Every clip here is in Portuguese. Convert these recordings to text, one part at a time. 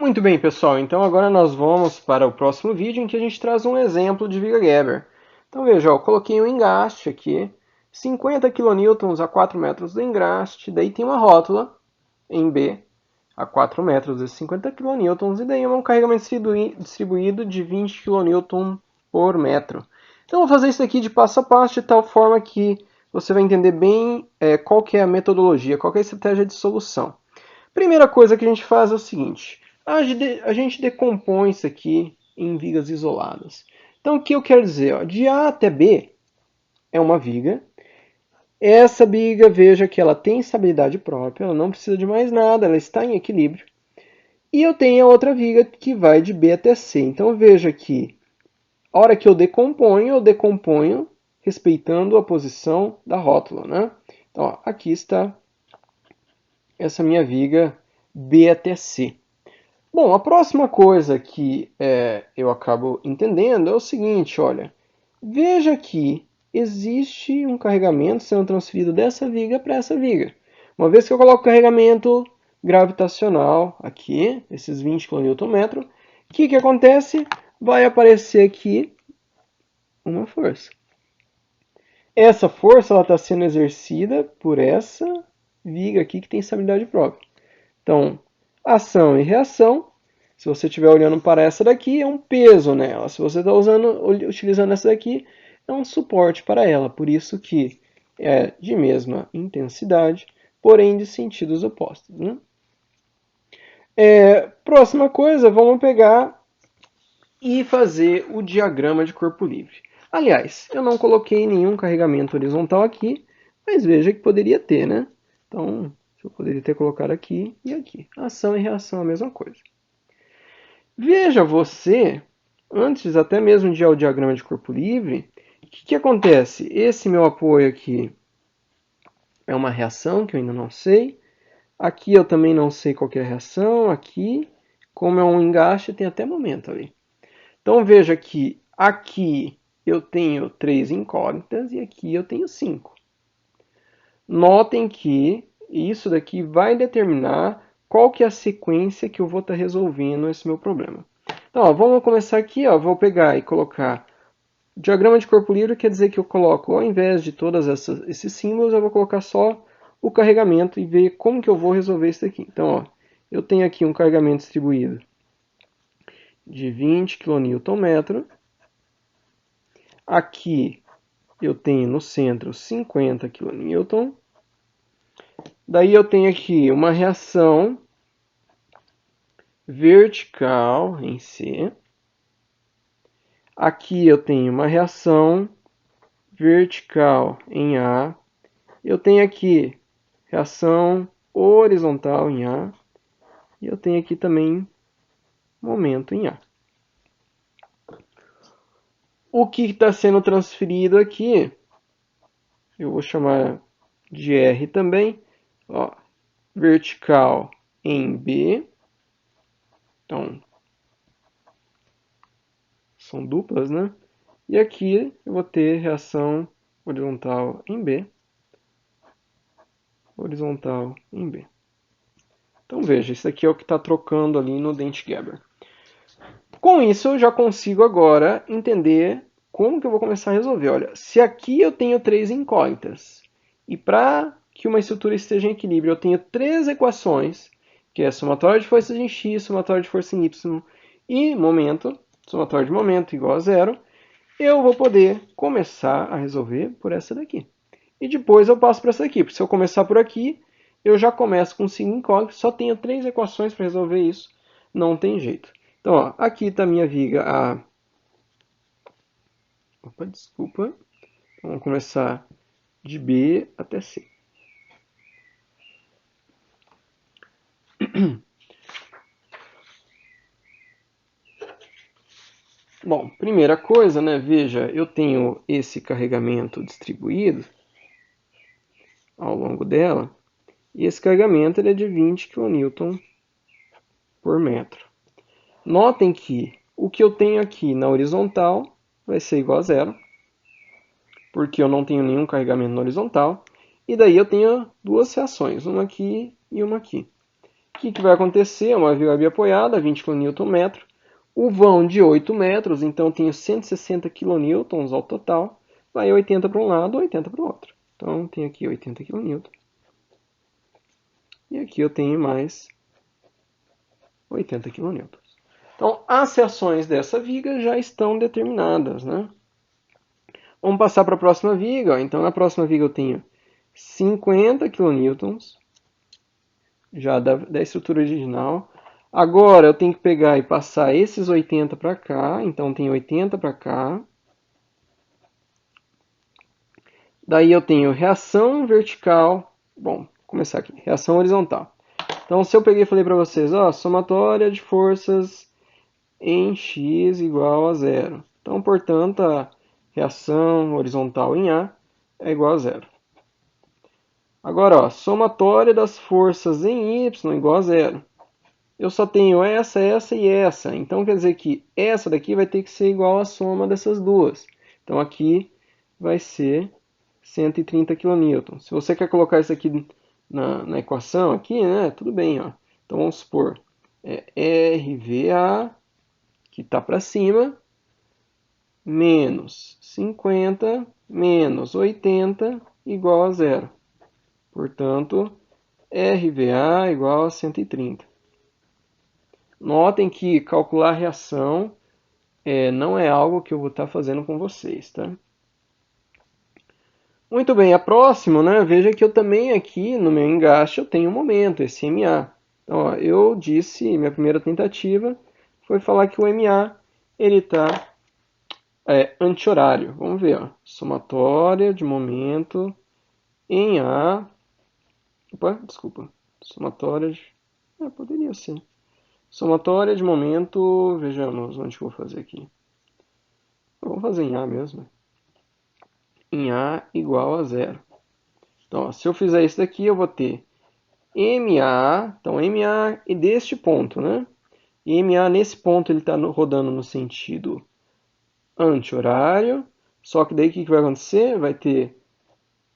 Muito bem, pessoal. Então agora nós vamos para o próximo vídeo em que a gente traz um exemplo de viga Gerber. Então veja, eu coloquei um engaste aqui, 50 kN a 4 metros do engaste, daí tem uma rótula em B a 4 metros e 50 kN, e daí um carregamento distribuído de 20 kN por metro. Então eu vou fazer isso aqui de passo a passo, de tal forma que você vai entender bem qual que é a metodologia, qual que é a estratégia de solução. Primeira coisa que a gente faz é o seguinte, a gente decompõe isso aqui em vigas isoladas. Então o que eu quero dizer? Ó, de A até B é uma viga. Essa viga, veja que ela tem estabilidade própria, ela não precisa de mais nada, ela está em equilíbrio. E eu tenho a outra viga que vai de B até C. Então veja que a hora que eu decomponho respeitando a posição da rótula, né? Então, ó, aqui está essa minha viga B até C. Bom, a próxima coisa que eu acabo entendendo é o seguinte, olha, veja que existe um carregamento sendo transferido dessa viga para essa viga. Uma vez que eu coloco o carregamento gravitacional aqui, esses 20 kN, o que acontece? Vai aparecer aqui uma força. Essa força está sendo exercida por essa viga aqui que tem estabilidade própria. Então, ação e reação. Se você estiver olhando para essa daqui, é um peso nela. Se você está utilizando essa daqui, é um suporte para ela. Por isso que é de mesma intensidade, porém de sentidos opostos. Né? Próxima coisa, vamos pegar e fazer o diagrama de corpo livre. Aliás, eu não coloquei nenhum carregamento horizontal aqui, mas veja que poderia ter, né? Então, eu poderia ter colocado aqui e aqui. Ação e reação é a mesma coisa. Veja você, antes até mesmo de ir ao diagrama de corpo livre, o que acontece? Esse meu apoio aqui é uma reação que eu ainda não sei. Aqui eu também não sei qual é a reação. Aqui, como é um engaste, tem até momento ali. Então veja que aqui eu tenho 3 incógnitas e aqui eu tenho 5. Notem que isso daqui vai determinar qual que é a sequência que eu vou estar resolvendo esse meu problema. Então, ó, vamos começar aqui, ó, vou pegar e colocar diagrama de corpo livre, quer dizer que eu coloco, ao invés de todos esses símbolos, eu vou colocar só o carregamento e ver como que eu vou resolver isso daqui. Então, ó, eu tenho aqui um carregamento distribuído de 20 kN. Aqui eu tenho no centro 50 kN. Daí eu tenho aqui uma reação vertical em C. Aqui eu tenho uma reação vertical em A. Eu tenho aqui reação horizontal em A. E eu tenho aqui também momento em A. O que está sendo transferido aqui, eu vou chamar de R também. Ó, vertical em B. Então, são duplas, né? E aqui eu vou ter reação horizontal em B. Horizontal em B. Então veja, isso aqui é o que está trocando ali no Dent-Geber. Com isso eu já consigo agora entender como que eu vou começar a resolver. Olha, se aqui eu tenho 3 incógnitas e para que uma estrutura esteja em equilíbrio eu tenho 3 equações, que é somatória de forças em x, somatória de força em y e momento, somatória de momento igual a zero, eu vou poder começar a resolver por essa daqui. E depois eu passo para essa daqui, porque se eu começar por aqui, eu já começo com 5 incógnitas, só tenho 3 equações para resolver isso, não tem jeito. Então, ó, aqui está a minha viga A. Opa, desculpa. Vamos começar de B até C. Bom, primeira coisa, né? Veja, eu tenho esse carregamento distribuído ao longo dela. E esse carregamento ele é de 20 kN por metro. Notem que o que eu tenho aqui na horizontal vai ser igual a zero, porque eu não tenho nenhum carregamento na horizontal. E daí eu tenho duas reações, uma aqui e uma aqui. O que vai acontecer? É uma viga biapoiada, 20 kN/m. O vão de 8 metros, então eu tenho 160 kN ao total. Vai 80 para um lado, 80 para o outro. Então, tenho aqui 80 kN. E aqui eu tenho mais 80 kN. Então, as seções dessa viga já estão determinadas, né? Vamos passar para a próxima viga. Então, na próxima viga eu tenho 50 kN, já da estrutura original. Agora eu tenho que pegar e passar esses 80 para cá. Então, tem 80 para cá. Daí eu tenho reação vertical. Bom, vou começar aqui. Reação horizontal. Então, se eu peguei e falei para vocês, ó, somatória de forças em x igual a zero. Então, portanto, a reação horizontal em A é igual a zero. Agora, ó, somatória das forças em Y igual a zero. Eu só tenho essa e essa. Então, quer dizer que essa daqui vai ter que ser igual à soma dessas duas. Então, aqui vai ser 130 kN. Se você quer colocar isso aqui na equação, aqui, né, tudo bem. Ó. Então, vamos supor, RVA, que está para cima, menos 50 menos 80 igual a zero. Portanto, RVA igual a 130. Notem que calcular a reação não é algo que eu vou estar fazendo com vocês, tá? Muito bem, a próxima, né? Veja que eu também aqui no meu engaste eu tenho um momento, esse MA. Então, ó, eu disse, minha primeira tentativa foi falar que o MA ele está anti-horário. Vamos ver, ó. Somatória de momento em A. Opa, desculpa. Somatória de. Poderia ser. Somatória de momento. Vejamos onde que eu vou fazer aqui. Vamos fazer em A mesmo. Em A igual a zero. Então, ó, se eu fizer isso daqui, eu vou ter MA. Então, MA é deste ponto, né? E MA nesse ponto ele está rodando no sentido anti-horário. Só que daí o que vai acontecer? Vai ter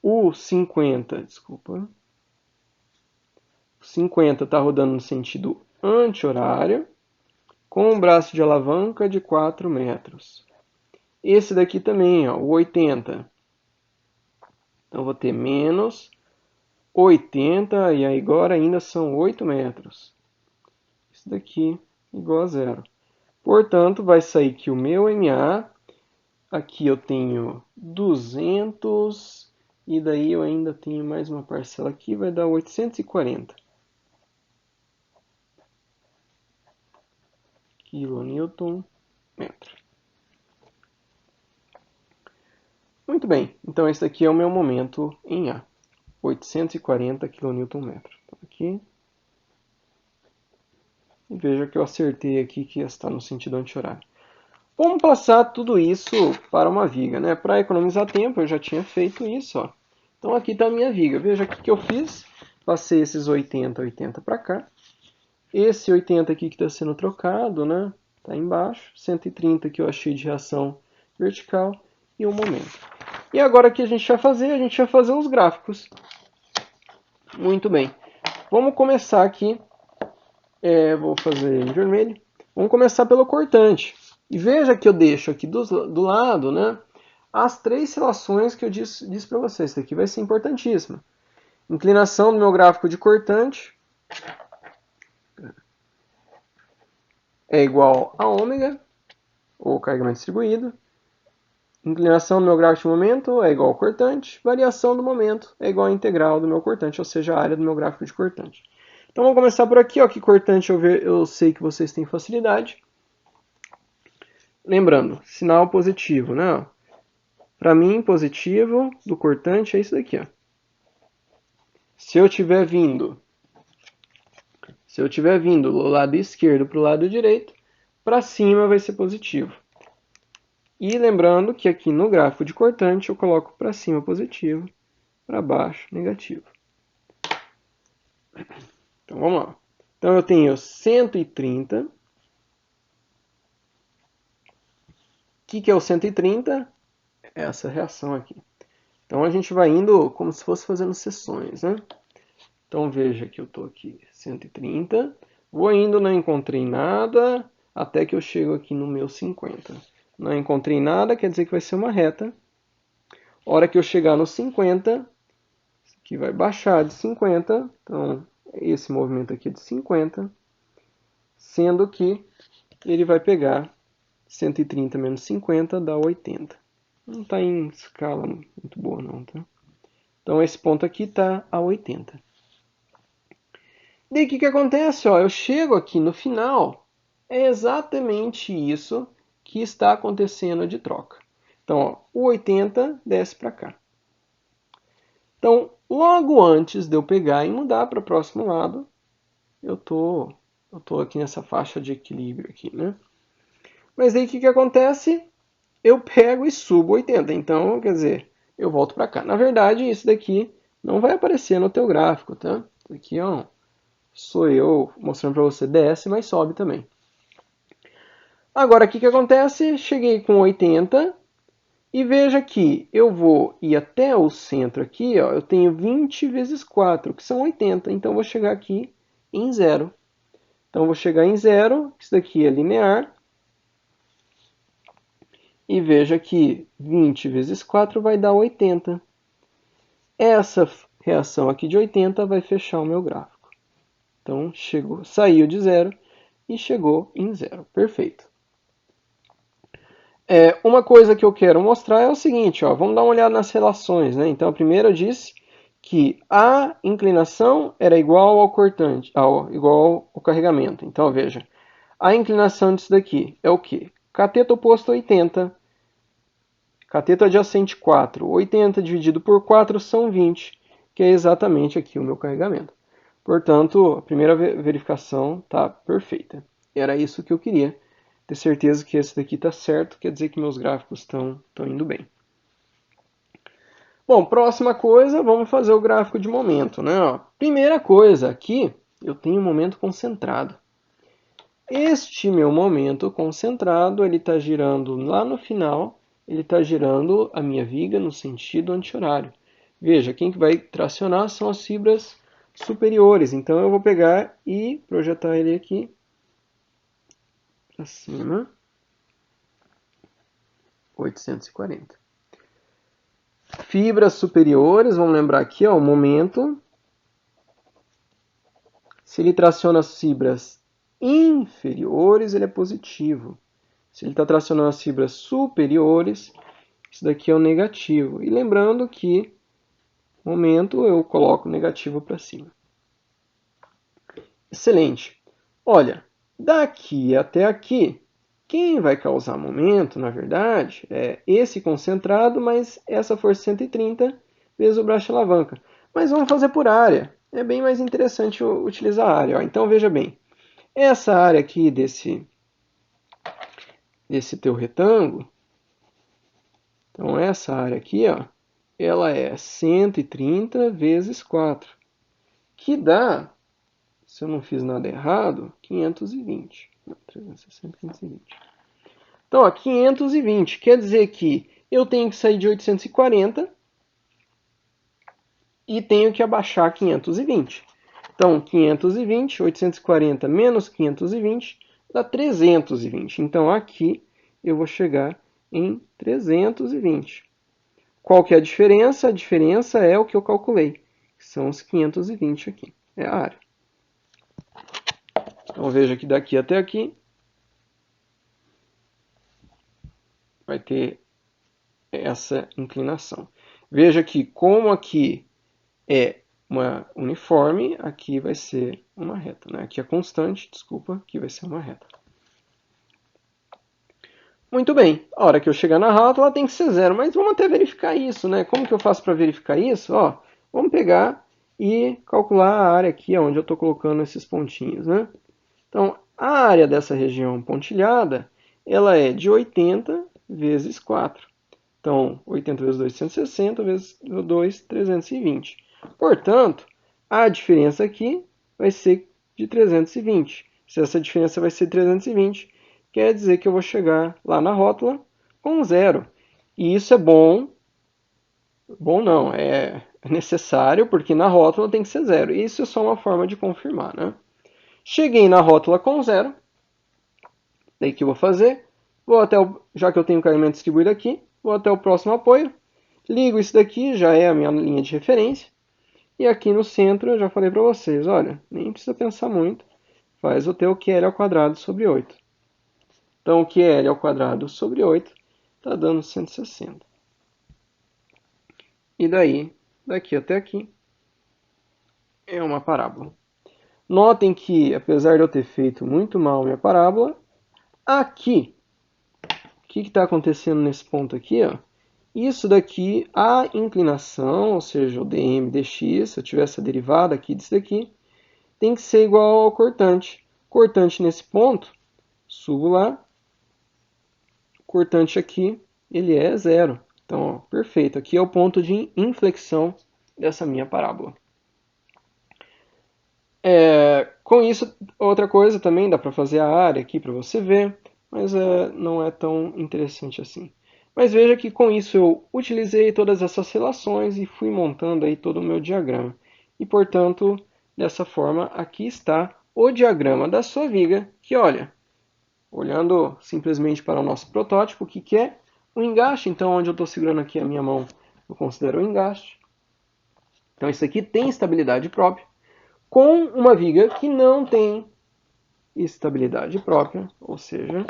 o 50, desculpa. 50 está rodando no sentido anti-horário, com um braço de alavanca de 4 metros. Esse daqui também, ó, o 80. Então, vou ter menos 80, e aí agora ainda são 8 metros. Isso daqui igual a zero. Portanto, vai sair que o meu MA, aqui eu tenho 200, e daí eu ainda tenho mais uma parcela aqui, vai dar 840 kN/m. Muito bem, então esse aqui é o meu momento em A, 840 kN/m. Então, aqui. E veja que eu acertei aqui que está no sentido anti-horário. Vamos passar tudo isso para uma viga, né? Para economizar tempo, eu já tinha feito isso, ó. Então aqui está a minha viga. Veja o que eu fiz. Passei esses 80 para cá. Esse 80 aqui que está sendo trocado, né? Está embaixo. 130 que eu achei de reação vertical e um momento. E agora o que a gente vai fazer? A gente vai fazer os gráficos. Muito bem. Vamos começar aqui. Vou fazer em vermelho. Vamos começar pelo cortante. E veja que eu deixo aqui do lado, né, as três relações que eu disse para vocês. Isso aqui vai ser importantíssimo. Inclinação do meu gráfico de cortante é igual a ômega, ou carregamento distribuído. Inclinação do meu gráfico de momento é igual ao cortante. Variação do momento é igual à integral do meu cortante, ou seja, a área do meu gráfico de cortante. Então vamos começar por aqui, ó, que cortante eu sei que vocês têm facilidade. Lembrando, sinal positivo, né? Para mim, positivo do cortante é isso daqui, ó. Se eu tiver vindo do lado esquerdo para o lado direito, para cima vai ser positivo. E lembrando que aqui no gráfico de cortante eu coloco para cima positivo, para baixo negativo. Então vamos lá. Então eu tenho 130. O que é o 130? Essa reação aqui. Então a gente vai indo como se fosse fazendo seções, né? Então veja que eu estou aqui 130. Vou indo, não encontrei nada, até que eu chego aqui no meu 50. Não encontrei nada, quer dizer que vai ser uma reta. A hora que eu chegar no 50, isso aqui vai baixar de 50. Então, esse movimento aqui é de 50. Sendo que ele vai pegar 130 menos 50 dá 80. Não está em escala muito boa não, tá? Então esse ponto aqui está a 80. Daí o que acontece? Ó, eu chego aqui no final, é exatamente isso que está acontecendo de troca. Então, ó, o 80 desce para cá. Então, logo antes de eu pegar e mudar para o próximo lado, eu tô aqui nessa faixa de equilíbrio aqui, né? Mas aí o que acontece? Eu pego e subo 80. Então, quer dizer, eu volto para cá. Na verdade, isso daqui não vai aparecer no teu gráfico, tá? Isso aqui, ó, sou eu mostrando para você, desce, mas sobe também. Agora, o que acontece? Cheguei com 80 e veja que eu vou ir até o centro aqui, ó, eu tenho 20 vezes 4, que são 80. Então, eu vou chegar aqui em zero. Então, eu vou chegar em zero, isso daqui é linear. E veja que 20 vezes 4 vai dar 80. Essa reação aqui de 80 vai fechar o meu gráfico. Então, saiu de zero e chegou em zero. Perfeito. Uma coisa que eu quero mostrar é o seguinte, ó, vamos dar uma olhada nas relações, né? Então, a primeira disse que a inclinação era igual ao cortante, igual ao carregamento. Então, veja, a inclinação disso daqui é o quê? Cateto oposto 80, cateto adjacente 4. 80 dividido por 4 são 20, que é exatamente aqui o meu carregamento. Portanto, a primeira verificação está perfeita. Era isso que eu queria. Ter certeza que esse daqui está certo, quer dizer que meus gráficos estão indo bem. Bom, próxima coisa, vamos fazer o gráfico de momento, né? Ó, primeira coisa, aqui eu tenho um momento concentrado. Este meu momento concentrado, ele está girando lá no final, ele está girando a minha viga no sentido anti-horário. Veja, quem que vai tracionar são as fibras superiores. Então eu vou pegar e projetar ele aqui para cima, 840. Fibras superiores, vamos lembrar aqui, ó, o momento. Se ele traciona as fibras inferiores, ele é positivo. Se ele está tracionando as fibras superiores, isso daqui é o negativo. E lembrando que, momento, eu coloco o negativo para cima. Excelente. Olha, daqui até aqui, quem vai causar momento, na verdade, é esse concentrado, mas essa força 130 vezes o braço de alavanca. Mas vamos fazer por área. É bem mais interessante utilizar a área. Ó. Então, veja bem. Essa área aqui desse teu retângulo, então essa área aqui, ó, ela é 130 vezes 4, que dá, se eu não fiz nada errado, 520. Não, 360, 520. Então, ó, 520 quer dizer que eu tenho que sair de 840 e tenho que abaixar 520. Então, 520, 840 menos 520 dá 320. Então, aqui eu vou chegar em 320. Qual que é a diferença? A diferença é o que eu calculei, que são os 520 aqui. É a área. Então, veja que daqui até aqui vai ter essa inclinação. Veja que como aqui é uma uniforme, aqui vai ser uma reta. Né? Aqui é constante, desculpa, aqui vai ser uma reta. Muito bem, a hora que eu chegar na rótula ela tem que ser zero, mas vamos até verificar isso, né? Como que eu faço para verificar isso? Ó, vamos pegar e calcular a área aqui onde eu estou colocando esses pontinhos, né? Então, a área dessa região pontilhada, ela é de 80 vezes 4. Então, 80 vezes 2, 160, vezes 2, 320. Portanto, a diferença aqui vai ser de 320. Se essa diferença vai ser 320, quer dizer que eu vou chegar lá na rótula com zero. E isso é bom. Bom não, é É necessário, porque na rótula tem que ser 0. Isso é só uma forma de confirmar, né? Cheguei na rótula com 0. Daí o que eu vou fazer? Vou até já que eu tenho o carregamento distribuído aqui, vou até o próximo apoio. Ligo isso daqui, já é a minha linha de referência. E aqui no centro eu já falei para vocês, olha, nem precisa pensar muito. Faz o teu QL ao quadrado sobre 8. Então o QL ao quadrado sobre 8 está dando 160. E daí, daqui até aqui, é uma parábola. Notem que, apesar de eu ter feito muito mal minha parábola, aqui, o que está acontecendo nesse ponto aqui? Ó? Isso daqui, a inclinação, ou seja, o dm dx, se eu tivesse a derivada aqui disso daqui, tem que ser igual ao cortante. Cortante nesse ponto, subo lá, cortante aqui, ele é 0. Então, ó, perfeito. Aqui é o ponto de inflexão dessa minha parábola. Com isso, outra coisa também, dá para fazer a área aqui para você ver, mas não é tão interessante assim. Mas veja que com isso eu utilizei todas essas relações e fui montando aí todo o meu diagrama. E, portanto, dessa forma, aqui está o diagrama da sua viga, que olha, olhando simplesmente para o nosso protótipo, o que é? O engaste. Então, onde eu estou segurando aqui a minha mão, eu considero o engaste. Então, isso aqui tem estabilidade própria, com uma viga que não tem estabilidade própria, ou seja,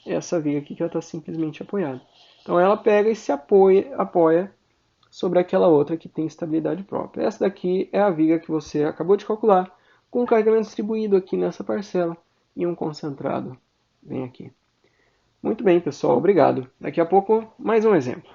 essa viga aqui que ela está simplesmente apoiada. Então ela pega e se apoia sobre aquela outra que tem estabilidade própria. Essa daqui é a viga que você acabou de calcular, com o carregamento distribuído aqui nessa parcela e um concentrado. Vem aqui. Muito bem, pessoal, obrigado. Daqui a pouco, mais um exemplo.